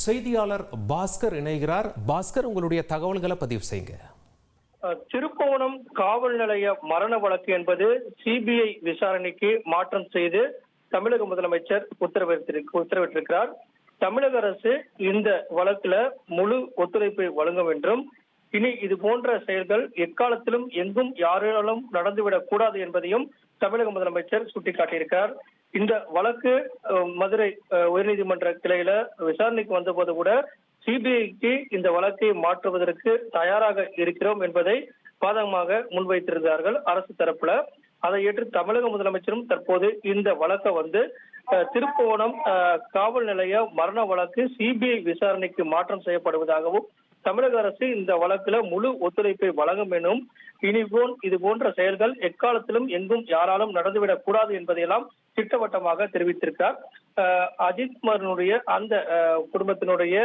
செய்தியாளர் பாஸ்கர் இணைகிறார். பாஸ்கர், உங்களுடைய தகவல்களை பதிவு செய்யுங்க. திருப்புவனம் காவல் நிலைய மரண வழக்கு என்பது சிபிஐ விசாரணைக்கு மாற்றம் செய்து தமிழக முதலமைச்சர் உத்தரவிட்டிருக்கிறார். தமிழக அரசு இந்த வழக்குல முழு ஒத்துழைப்பை வழங்கும் என்றும், இனி இது போன்ற செயல்கள் எக்காலத்திலும் எங்கும் யாராலும் நடந்துவிடக் கூடாது என்பதையும் தமிழக முதலமைச்சர் சுட்டிக்காட்டியிருக்கிறார். இந்த வழக்கு மதுரை உயர்நீதிமன்ற கிளையில விசாரணைக்கு வந்தபோது கூட சிபிஐக்கு இந்த வழக்கை மாற்றுவதற்கு தயாராக இருக்கிறோம் என்பதை பாதகமாக முன்வைத்திருந்தார்கள் அரசு தரப்புல. அதை ஏற்று தமிழக முதலமைச்சரும் தற்போது இந்த வழக்கை திருப்புவனம் காவல் நிலைய மரண வழக்கு சிபிஐ விசாரணைக்கு மாற்றம் செய்யப்படுவதாகவும், தமிழக அரசு இந்த வழக்குல முழு ஒத்துழைப்பை வழங்கும் எனும், இனிபோல் இது போன்ற செயல்கள் எக்காலத்திலும் எங்கும் யாராலும் நடந்துவிடக் கூடாது என்பதையெல்லாம் திட்டவட்டமாக தெரிவித்திருக்கிறார். அஜித் குமாரனுடைய அந்த குடும்பத்தினுடைய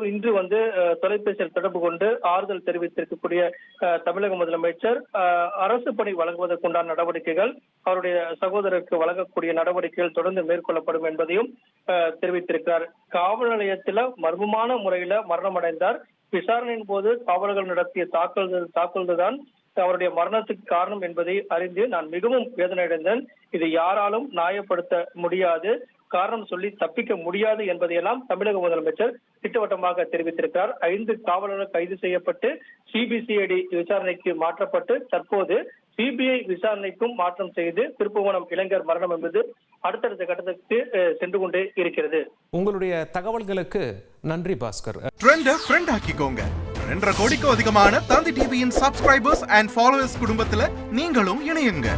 இன்று தொலைபேசியில் தொடர்பு கொண்டு ஆறுதல் தெரிவித்திருக்கக்கூடிய தமிழக முதலமைச்சர் அரசு பணி வழங்குவதற்குண்டான நடவடிக்கைகள், அவருடைய சகோதரருக்கு வழங்கக்கூடிய நடவடிக்கைகள் தொடர்ந்து மேற்கொள்ளப்படும் என்பதையும் தெரிவித்திருக்கிறார். காவல் நிலையத்தில் மர்மமான முறையில மரணமடைந்தார். விசாரணையின் போது காவலர்கள் நடத்திய தாக்குதல் தான் அவருடைய மரணத்துக்கு காரணம் என்பதை அறிந்து நான் மிகவும் வேதனையடைந்தேன். இது யாராலும் நியாயப்படுத்த முடியாது, காரணம் சொல்லி தப்பிக்க முடியாது என்பதையெல்லாம் தமிழக முதலமைச்சர் திட்டவட்டமாக தெரிவித்திருக்கிறார். 5 காவலர்கள் கைது செய்யப்பட்டு சிபிசிஐடி விசாரணைக்கு மாற்றப்பட்டு தற்போது சிபிஐ விசாரணைக்கும் மாற்றம் செய்து திருப்புவனம் இளைஞர் மரணம் என்பது அடுத்தடுத்த கட்டத்துக்கு சென்று கொண்டே இருக்கிறது. உங்களுடைய தகவல்களுக்கு நன்றி பாஸ்கர். ஃப்ரெண்ட் ஆக்கிக்கோங்க. 2.5 கோடிக்கும் அதிகமான தந்தி டிவியின் சப்ஸ்கிரைபர்ஸ் அண்ட் ஃபாலோவர்ஸ் குடும்பத்துல நீங்களும் இணையுங்க.